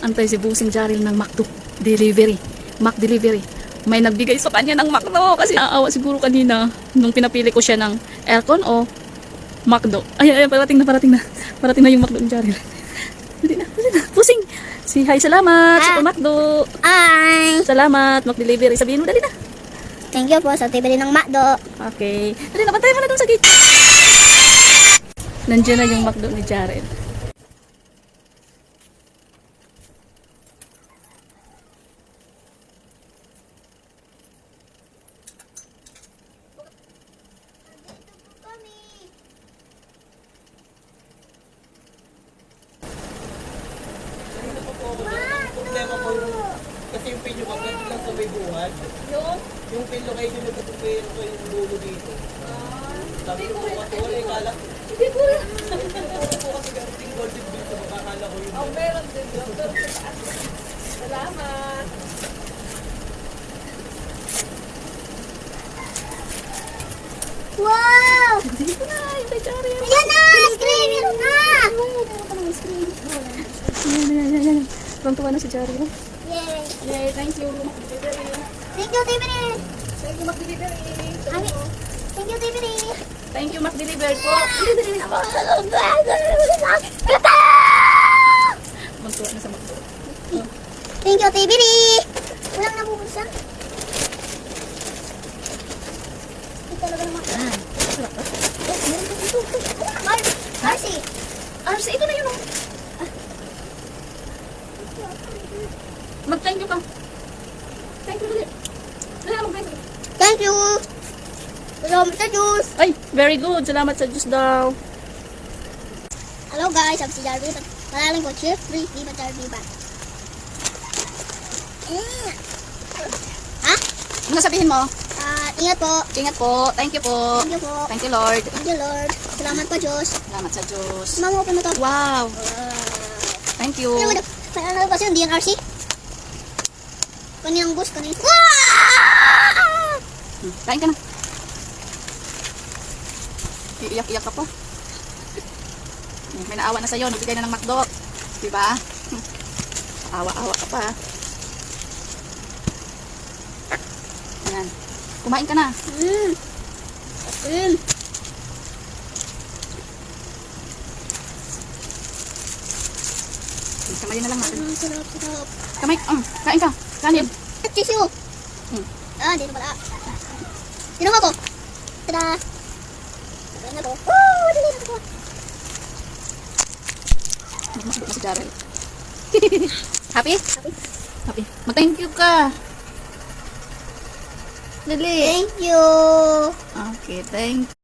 nag-aantay si Busing Jaril ng McDo delivery. Mac delivery. May nagbigay sa kanya ng McDo kasi naawa siguro kanina nung pinapili ko siya ng aircon o McDo. Ay, parating na. Parating na yung McDo ni Jaril. Dali na. Busing. Si hi, salamat sa McDo. Hi! Salamat, Mac delivery. Sabihin mo, dali na. Thank you po sa tibili ng McDo. Okay. Dali na, bantayan mo na dun sa gate. Nandiyan na yung McDo ni Jaril. Problema po kasi yung pilyo magkat lang sa may buwan. Yung pilyo kayo yung nagkatupero ko yung dulo dito. Sabi ko po kasi wala yung kala. Hindi po kasi gating golden dito. Makakala ko yun. Oh, meron din yun. Salamat. Wow! Dito na, yung kay Jaril. Yan na! Screen! Yan na! Yan. Tuwan-tuwa na si Jaril. Yay! Yay, thank you, Mac delivery. Thank you, tibili! Thank you, Mac delivery. Thank you, tibili! Thank you, Mac delivery po. Tuwan na sa McDo. Thank you, tibili! Walang nabubulsa. Ito talaga naman. Marcy! Arsi, ito na yun. Mag-thank you ka. Thank you, dali. Dali na, mag-thank you. Thank you! Salamat sa juice! Ay, very good. Salamat sa juice daw. Hello guys, I'm si Jarvis. Malalang ko, Chef Free, di ba Jarvis ba? Ha? Ano sabihin mo? Ingat po. Ingat po. Thank you po. Thank you po. Thank you, Lord. Thank you, Lord. Salamat po, Diyos. Salamat sa Diyos. Mama, open mo to. Wow. Thank you. Ano ba siya? DNRC? Kaniyang bus, kaniyang... Kain ka na. Iiyak-iyak ka po. May naawa na sa'yo. Nagbigay na ng McDo. Diba? Awa-awa ka pa. Ayan. Kumain ka na. Kamayin na lang natin. Sarap. Kamay. Kain ka. Kanin. Tissue. Dito pala. Dito mo ko. Tada. Tada na to. Dali na to. McDo na si Jarel. Happy? Happy. Mag-thank you ka. Dali. Thank you. Okay, thank you.